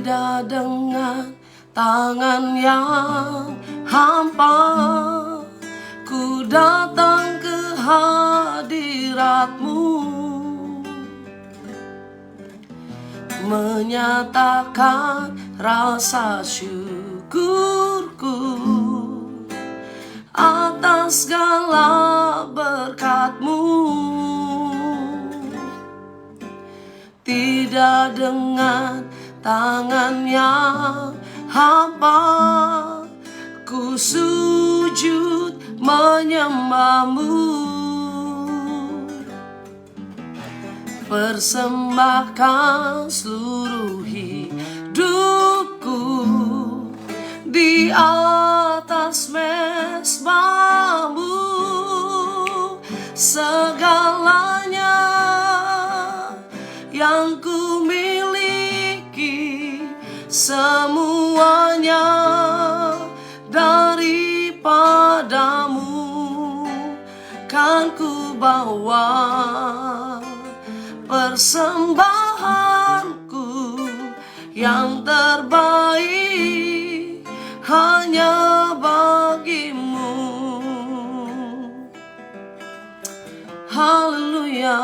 Tidak dengan tangan yang hampa ku datang ke hadirat-Mu, menyatakan rasa syukurku atas segala berkat-Mu. Tidak dengan tangan yang hampa ku sujud menyembah-Mu, persembahkan seluruh hidupku di atas mezbah-Mu. Segalanya yang ku miliki, semuanya daripada-Mu, kan ku bawa persembahanku yang terbaik hanya bagi-Mu. Haleluya.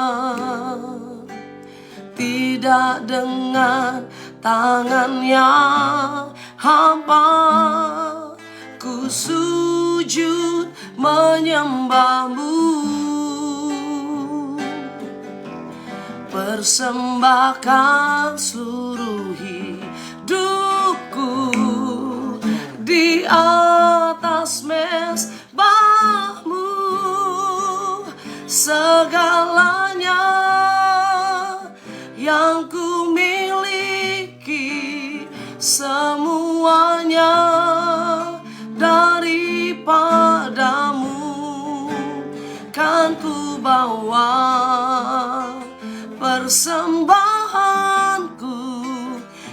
Tidak dengan tangan yang hampa ku sujud menyembah-Mu, persembahkan seluruh hidupku di atas mezbah-Mu. Segalanya yang ku miliki, semuanya daripada-Mu, kan ku bawa persembahanku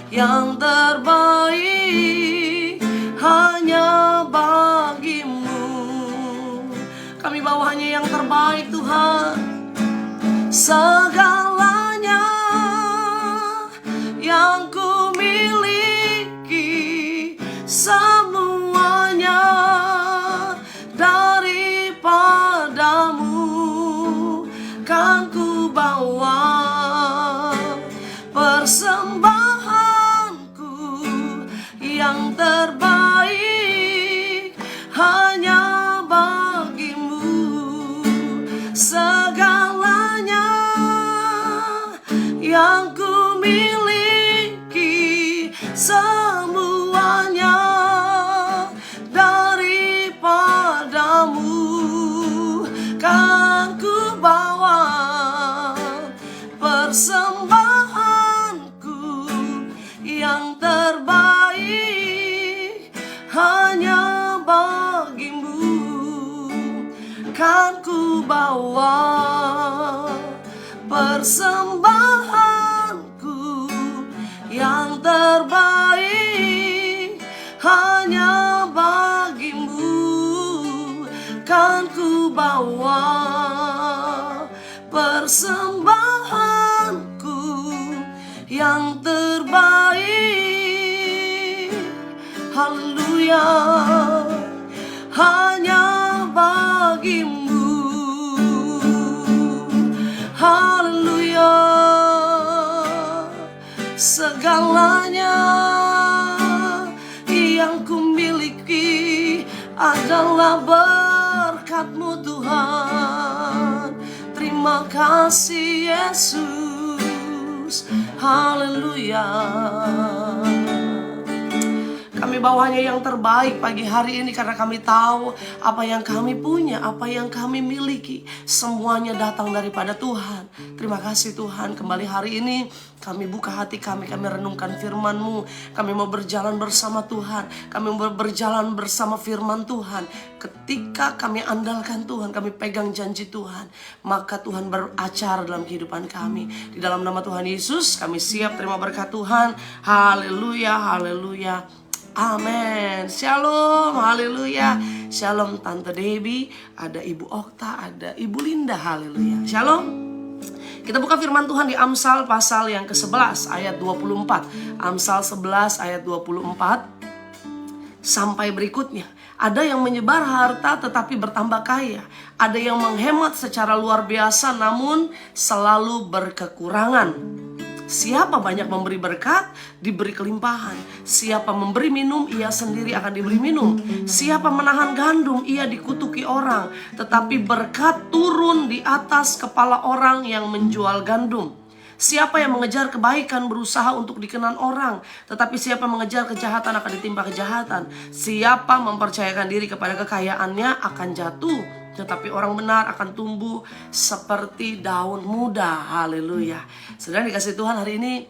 yang terbaik hanya bagi-Mu. Kami bawa hanya yang terbaik, Tuhan. Segalanya yang ku miliki, semuanya daripada-Mu, kan ku bawa persembahanku yang terbaik hanya bagi-Mu. Segalanya yang ku miliki, semuanya daripada-Mu, kan ku bawa persembahanku yang terbaik hanya bagi-Mu, kan ku bawa persembahanku yang terbaik hanya bagi-Mu, kan ku bawa persembahanku yang terbaik. Haleluya, hanya bagi-Mu. Haleluya. Segalanya yang ku miliki adalah berkat-Mu, Tuhan. Terima kasih Yesus. Haleluya. Kami bawanya yang terbaik pagi hari ini karena kami tahu apa yang kami punya, apa yang kami miliki, semuanya datang daripada Tuhan. Terima kasih Tuhan, kembali hari ini kami buka hati kami renungkan firman-Mu. Kami mau berjalan bersama Tuhan, kami mau berjalan bersama firman Tuhan. Ketika kami andalkan Tuhan, kami pegang janji Tuhan, maka Tuhan beracara dalam kehidupan kami. Di dalam nama Tuhan Yesus kami siap terima berkat Tuhan. Haleluya, haleluya. Amin. Shalom, haleluya. Shalom Tante Debbie, ada Ibu Okta, ada Ibu Linda, haleluya. Shalom. Kita buka firman Tuhan di Amsal pasal yang ke-11 ayat 24. Amsal 11 ayat 24 sampai berikutnya. Ada yang menyebar harta tetapi bertambah kaya. Ada yang menghemat secara luar biasa namun selalu berkekurangan. Siapa banyak memberi berkat, diberi kelimpahan. Siapa memberi minum, ia sendiri akan diberi minum. Siapa menahan gandum, ia dikutuki orang. Tetapi berkat turun di atas kepala orang yang menjual gandum. Siapa yang mengejar kebaikan berusaha untuk dikenan orang, tetapi siapa mengejar kejahatan akan ditimpa kejahatan. Siapa mempercayakan diri kepada kekayaannya akan jatuh, tetapi orang benar akan tumbuh seperti daun muda. Haleluya. Saudara dikasih Tuhan, hari ini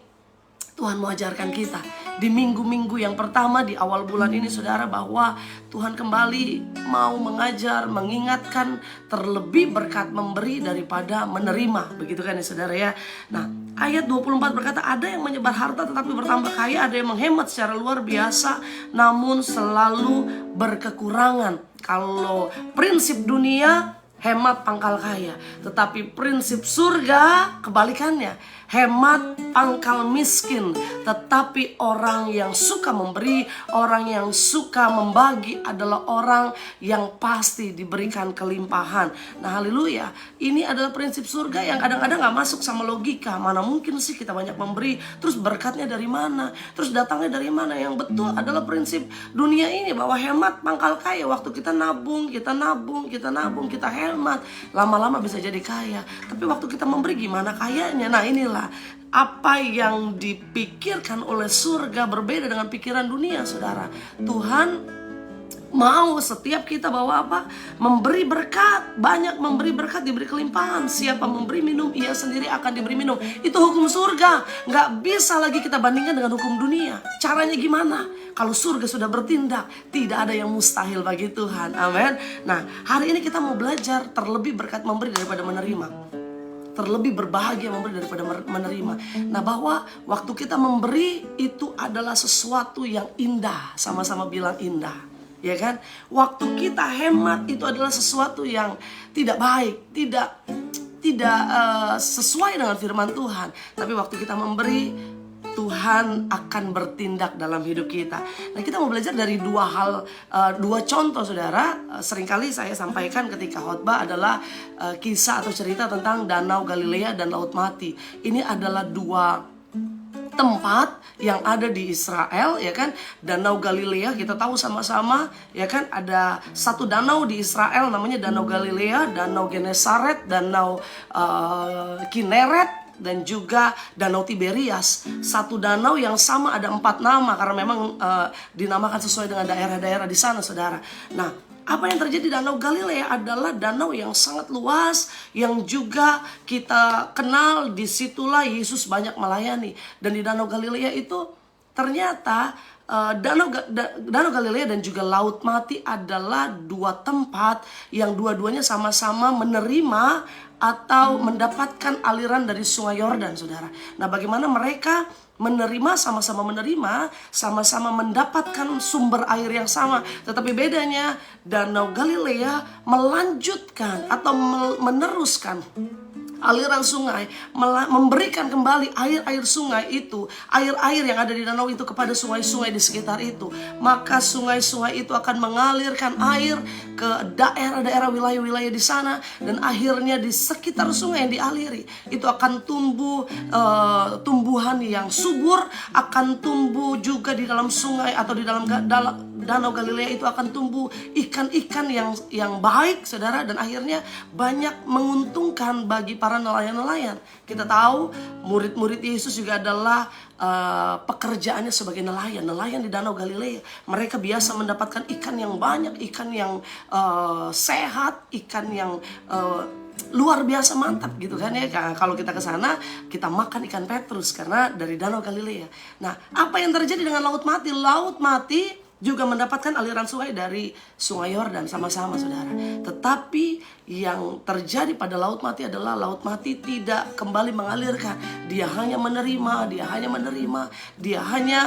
Tuhan mengajarkan kita di minggu-minggu yang pertama di awal bulan ini, saudara, bahwa Tuhan kembali mau mengajar, mengingatkan terlebih berkat memberi daripada menerima. Begitu kan ya saudara ya. Nah, ayat 24 berkata, ada yang menyebar harta tetapi bertambah kaya, ada yang menghemat secara luar biasa namun selalu berkekurangan. Kalau prinsip dunia, hemat pangkal kaya. Tetapi prinsip surga kebalikannya, hemat pangkal miskin. Tetapi orang yang suka memberi, orang yang suka membagi adalah orang yang pasti diberikan kelimpahan. Nah, haleluya. Ini adalah prinsip surga yang kadang-kadang gak masuk sama logika. Mana mungkin sih kita banyak memberi, terus berkatnya dari mana, terus datangnya dari mana. Yang betul adalah prinsip dunia ini, bahwa hemat pangkal kaya. Waktu kita nabung, kita hemat, lama-lama bisa jadi kaya. Tapi waktu kita memberi, gimana kayanya? Nah, inilah apa yang dipikirkan oleh surga berbeda dengan pikiran dunia, saudara. Tuhan mau setiap kita bawa apa? Memberi berkat. Banyak memberi berkat, diberi kelimpahan. Siapa memberi minum, ia sendiri akan diberi minum. Itu hukum surga. Nggak bisa lagi kita bandingkan dengan hukum dunia. Caranya gimana? Kalau surga sudah bertindak, tidak ada yang mustahil bagi Tuhan. Amin. Nah, hari ini kita mau belajar terlebih berkat memberi daripada menerima. Terlebih berbahagia memberi daripada menerima. Nah, bahwa waktu kita memberi itu adalah sesuatu yang indah. Sama-sama bilang indah, ya kan? Waktu kita hemat itu adalah sesuatu yang tidak baik, tidak sesuai dengan firman Tuhan. Tapi waktu kita memberi, Tuhan akan bertindak dalam hidup kita. Nah, kita mau belajar dari dua contoh, saudara. Seringkali saya sampaikan ketika khotbah adalah kisah atau cerita tentang Danau Galilea dan Laut Mati. Ini adalah dua tempat yang ada di Israel, ya kan? Danau Galilea kita tahu sama-sama, ya kan? Ada satu danau di Israel namanya Danau Galilea, Danau Genesaret, Danau Kineret, dan juga Danau Tiberias. Satu danau yang sama ada 4 nama karena memang dinamakan sesuai dengan daerah-daerah di sana, saudara. Nah, apa yang terjadi di Danau Galilea adalah danau yang sangat luas, yang juga kita kenal. Disitulah Yesus banyak melayani. Dan di Danau Galilea itu ternyata Danau Galilea dan juga Laut Mati adalah dua tempat yang dua-duanya sama-sama menerima atau mendapatkan aliran dari Sungai Yordan, saudara. Nah, bagaimana mereka menerima, sama-sama mendapatkan sumber air yang sama. Tetapi bedanya, Danau Galilea melanjutkan atau meneruskan aliran sungai, memberikan kembali air-air sungai itu, air-air yang ada di danau itu kepada sungai-sungai di sekitar itu. Maka sungai-sungai itu akan mengalirkan air ke daerah-daerah wilayah-wilayah di sana, dan akhirnya di sekitar sungai yang dialiri itu akan tumbuh tumbuhan yang subur, akan tumbuh juga di dalam sungai atau di dalam Danau Galilea itu akan tumbuh ikan-ikan yang baik, saudara, dan akhirnya banyak menguntungkan bagi para nelayan-nelayan. Kita tahu murid-murid Yesus juga adalah pekerjaannya sebagai nelayan di Danau Galilea. Mereka biasa mendapatkan ikan yang banyak, ikan yang sehat, ikan yang luar biasa mantap gitu kan ya. Kalau kita ke sana, kita makan ikan petrus karena dari Danau Galilea. Nah, apa yang terjadi dengan Laut Mati? Laut Mati juga mendapatkan aliran sungai dari Sungai Yordan sama-sama, saudara. Tetapi yang terjadi pada Laut Mati adalah Laut Mati tidak kembali mengalirkan. Dia hanya menerima, dia hanya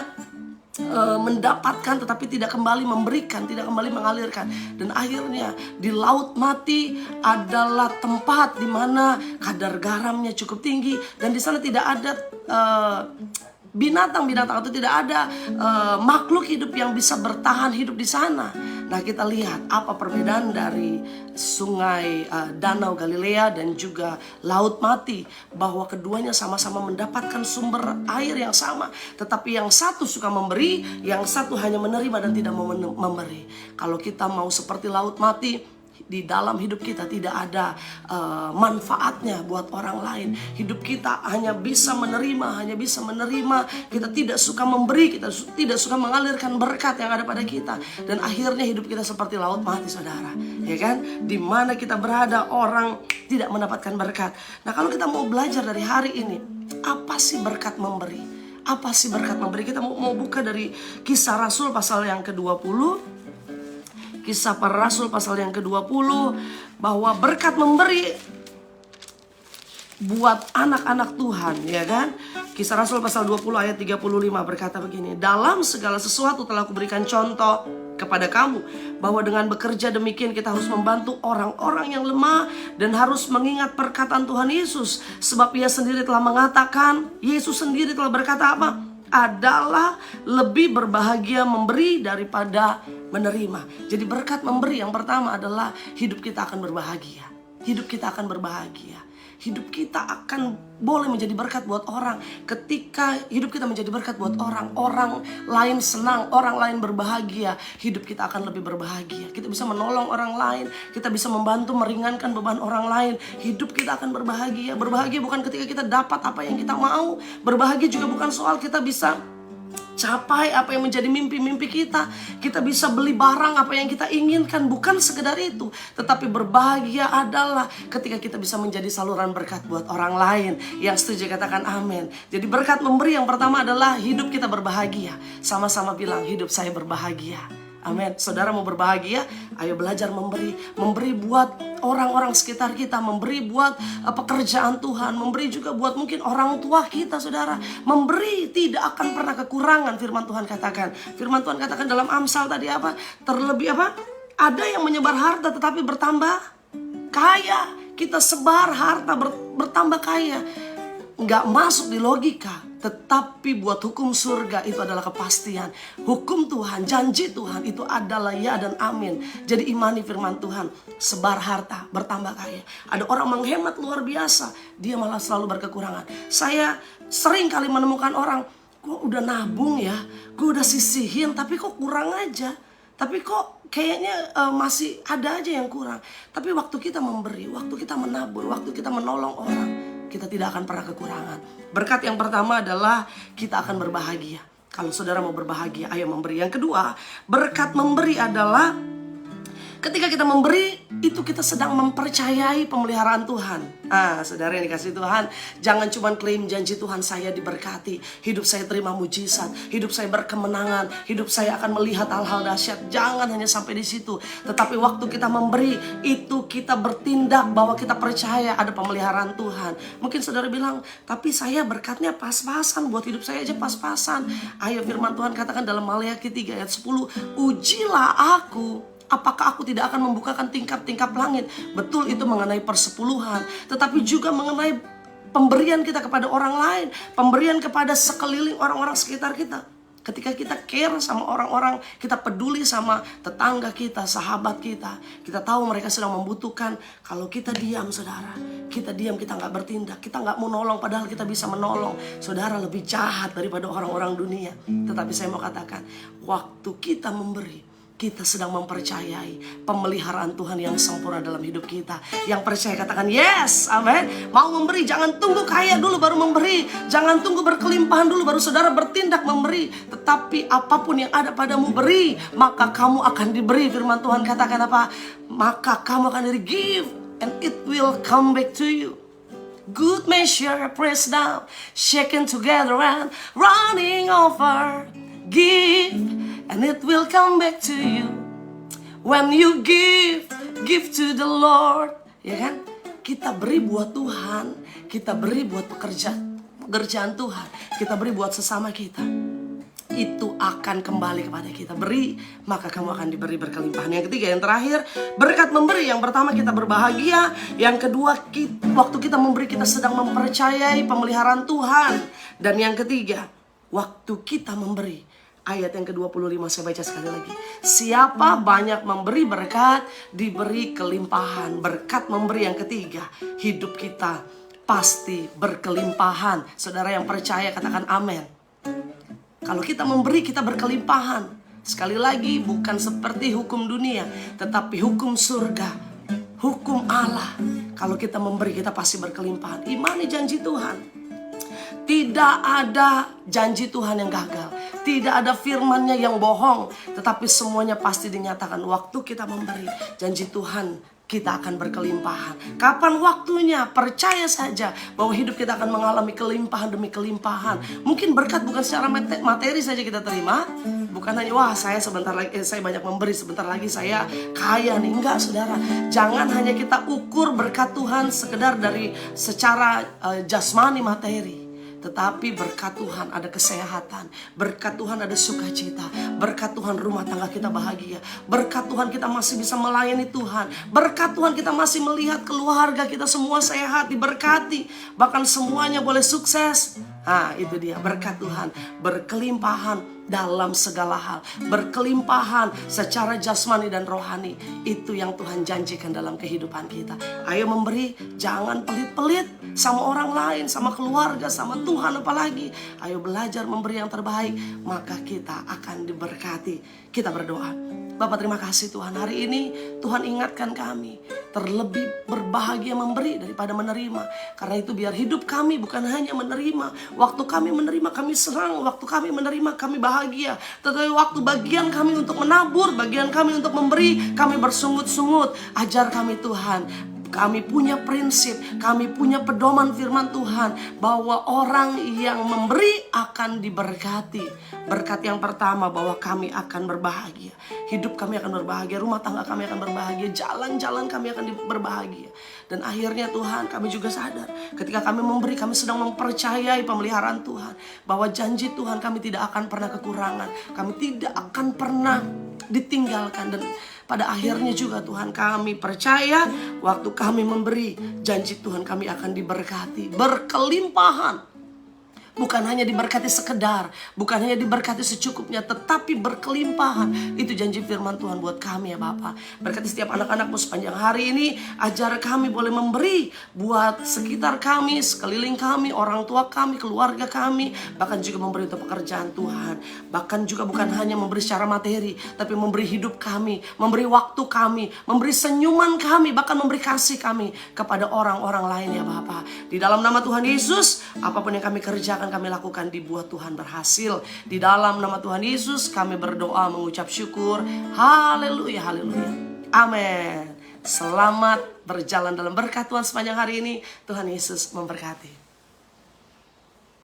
mendapatkan tetapi tidak kembali memberikan, tidak kembali mengalirkan. Dan akhirnya di laut mati adalah tempat di mana kadar garamnya cukup tinggi, dan di sana tidak ada binatang-binatang atau tidak ada makhluk hidup yang bisa bertahan hidup di sana. Nah, kita lihat apa perbedaan dari sungai Danau Galilea dan juga Laut Mati, bahwa keduanya sama-sama mendapatkan sumber air yang sama, tetapi yang satu suka memberi, yang satu hanya menerima dan tidak mau memberi. Kalau kita mau seperti Laut Mati, di dalam hidup kita tidak ada manfaatnya buat orang lain. Hidup kita hanya bisa menerima, kita tidak suka memberi, kita tidak suka mengalirkan berkat yang ada pada kita. Dan akhirnya hidup kita seperti laut mati, saudara, ya kan? Di mana kita berada orang tidak mendapatkan berkat. Nah, kalau kita mau belajar dari hari ini, apa sih berkat memberi? Apa sih berkat memberi? Kita mau buka dari Kisah Rasul pasal yang ke-20. Kisah Para Rasul pasal yang ke-20, bahwa berkat memberi buat anak-anak Tuhan, ya kan? Kisah Rasul pasal 20 ayat 35 berkata begini, dalam segala sesuatu telah kuberikan contoh kepada kamu, bahwa dengan bekerja demikian kita harus membantu orang-orang yang lemah dan harus mengingat perkataan Tuhan Yesus. Sebab Ia sendiri telah mengatakan, Yesus sendiri telah berkata apa? Adalah lebih berbahagia memberi daripada menerima. Jadi berkat memberi yang pertama adalah hidup kita akan berbahagia. Hidup kita akan berbahagia. Hidup kita akan boleh menjadi berkat buat orang. Ketika hidup kita menjadi berkat buat orang, orang lain senang, orang lain berbahagia, hidup kita akan lebih berbahagia. Kita bisa menolong orang lain, kita bisa membantu meringankan beban orang lain. Hidup kita akan berbahagia. Berbahagia bukan ketika kita dapat apa yang kita mau. Berbahagia juga bukan soal kita bisa capai apa yang menjadi mimpi-mimpi kita. Kita bisa beli barang apa yang kita inginkan. Bukan sekedar itu. Tetapi berbahagia adalah ketika kita bisa menjadi saluran berkat buat orang lain. Yang setuju katakan amin. Jadi berkat memberi yang pertama adalah hidup kita berbahagia. Sama-sama bilang, hidup saya berbahagia. Amin. Saudara mau berbahagia? Ayo belajar memberi. Memberi buat orang-orang sekitar kita. Memberi buat pekerjaan Tuhan. Memberi juga buat mungkin orang tua kita, saudara. Memberi tidak akan pernah kekurangan, firman Tuhan katakan. Firman Tuhan katakan dalam Amsal tadi apa? Terlebih apa? Ada yang menyebar harta tetapi bertambah kaya. Kita sebar harta bertambah kaya. Nggak masuk di logika. Tetapi buat hukum surga itu adalah kepastian. Hukum Tuhan, janji Tuhan itu adalah ya dan amin. Jadi imani firman Tuhan. Sebar harta, bertambah kaya. Ada orang menghemat luar biasa, dia malah selalu berkekurangan. Saya sering kali menemukan orang, kok udah nabung ya, gue udah sisihin, tapi kok kurang aja. Tapi kok kayaknya masih ada aja yang kurang. Tapi waktu kita memberi, waktu kita menabur, waktu kita menolong orang, kita tidak akan pernah kekurangan. Berkat yang pertama adalah kita akan berbahagia. Kalau saudara mau berbahagia, ayo memberi. Yang kedua, berkat memberi adalah ketika kita memberi, itu kita sedang mempercayai pemeliharaan Tuhan. Saudara yang dikasih Tuhan, jangan cuma klaim janji Tuhan, saya diberkati, hidup saya terima mujizat, hidup saya berkemenangan, hidup saya akan melihat hal-hal dahsyat. Jangan hanya sampai di situ. Tetapi waktu kita memberi, itu kita bertindak bahwa kita percaya ada pemeliharaan Tuhan. Mungkin saudara bilang, tapi saya berkatnya pas-pasan, buat hidup saya aja pas-pasan. Ayo firman Tuhan katakan dalam Maleakhi 3 ayat 10, ujilah aku, apakah aku tidak akan membukakan tingkap-tingkap langit. Betul, itu mengenai persepuluhan, tetapi juga mengenai pemberian kita kepada orang lain, pemberian kepada sekeliling orang-orang sekitar kita. Ketika kita care sama orang-orang, kita peduli sama tetangga kita, sahabat kita, kita tahu mereka sedang membutuhkan. Kalau kita diam, saudara, kita diam, kita nggak bertindak, kita nggak mau nolong, padahal kita bisa menolong, saudara, lebih jahat daripada orang-orang dunia. Tetapi saya mau katakan, waktu kita memberi, kita sedang mempercayai pemeliharaan Tuhan yang sempurna dalam hidup kita. Yang percaya katakan yes, amin. Mau memberi, jangan tunggu kaya dulu baru memberi. Jangan tunggu berkelimpahan dulu baru saudara bertindak memberi. Tetapi apapun yang ada padamu beri, maka kamu akan diberi. Firman Tuhan katakan apa? Maka kamu akan diberi, give and it will come back to you. Good measure, pressed down, shaken together and running over. Give and it will come back to you. When you give to the Lord. Ya kan? Kita beri buat Tuhan. Kita beri buat pekerjaan Tuhan. Kita beri buat sesama kita. itu akan kembali kepada kita. Beri, maka kamu akan diberi berkelimpahan. Yang ketiga, yang terakhir, berkat memberi. Yang pertama, kita berbahagia. Yang kedua, waktu kita memberi, kita sedang mempercayai pemeliharaan Tuhan. Dan yang ketiga, waktu kita memberi, ayat yang ke-25 saya baca sekali lagi. Siapa banyak memberi berkat, diberi kelimpahan. Berkat memberi yang ketiga, hidup kita pasti berkelimpahan. Saudara yang percaya katakan amin. Kalau kita memberi, kita berkelimpahan. Sekali lagi, bukan seperti hukum dunia, tetapi hukum surga, hukum Allah. Kalau kita memberi, kita pasti berkelimpahan. Imani janji Tuhan. Tidak ada janji Tuhan yang gagal. Tidak ada firman-Nya yang bohong. Tetapi semuanya pasti dinyatakan waktu kita memberi. Janji Tuhan, kita akan berkelimpahan. Kapan waktunya? Percaya saja bahwa hidup kita akan mengalami kelimpahan demi kelimpahan. Mungkin berkat bukan secara materi saja kita terima. Bukan hanya, wah saya sebentar lagi saya banyak memberi, sebentar lagi saya kaya nih. Enggak, saudara. Jangan hanya kita ukur berkat Tuhan sekedar dari secara jasmani materi. Tetapi berkat Tuhan ada kesehatan, berkat Tuhan ada sukacita, berkat Tuhan rumah tangga kita bahagia, berkat Tuhan kita masih bisa melayani Tuhan, berkat Tuhan kita masih melihat keluarga kita semua sehat, diberkati, bahkan semuanya boleh sukses. Nah, itu dia berkat Tuhan, berkelimpahan dalam segala hal, berkelimpahan secara jasmani dan rohani. Itu yang Tuhan janjikan dalam kehidupan kita. Ayo memberi, jangan pelit-pelit sama orang lain, sama keluarga, sama Tuhan apalagi. Ayo belajar memberi yang terbaik, maka kita akan diberkati. Kita berdoa. Bapak, terima kasih Tuhan, hari ini Tuhan ingatkan kami terlebih berbahagia memberi daripada menerima. Karena itu biar hidup kami bukan hanya menerima. Waktu kami menerima kami senang, waktu kami menerima kami bahagia. Tetapi waktu bagian kami untuk menabur, bagian kami untuk memberi, kami bersungut-sungut. Ajar kami Tuhan. Kami punya prinsip, kami punya pedoman firman Tuhan bahwa orang yang memberi akan diberkati. Berkat yang pertama bahwa kami akan berbahagia. Hidup kami akan berbahagia, rumah tangga kami akan berbahagia, jalan-jalan kami akan berbahagia. Dan akhirnya Tuhan, kami juga sadar ketika kami memberi, kami sedang mempercayai pemeliharaan Tuhan. Bahwa janji Tuhan kami tidak akan pernah kekurangan, kami tidak akan pernah ditinggalkan. Dan pada akhirnya juga Tuhan, kami percaya waktu kami memberi, janji Tuhan kami akan diberkati berkelimpahan. Bukan hanya diberkati sekedar, bukan hanya diberkati secukupnya, tetapi berkelimpahan. Itu janji firman Tuhan buat kami ya Bapak. Berkati setiap anak-anakmu sepanjang hari ini. Ajar kami boleh memberi buat sekitar kami, sekeliling kami, orang tua kami, keluarga kami. Bahkan juga memberi untuk pekerjaan Tuhan. Bahkan juga bukan hanya memberi secara materi, tapi memberi hidup kami, memberi waktu kami, memberi senyuman kami, bahkan memberi kasih kami kepada orang-orang lain ya Bapak. Di dalam nama Tuhan Yesus, apapun yang kami kerjakan, kami lakukan dibuat Tuhan berhasil. Di dalam nama Tuhan Yesus kami berdoa mengucap syukur. Haleluya, haleluya. Amin. Selamat berjalan dalam berkat Tuhan sepanjang hari ini. Tuhan Yesus memberkati.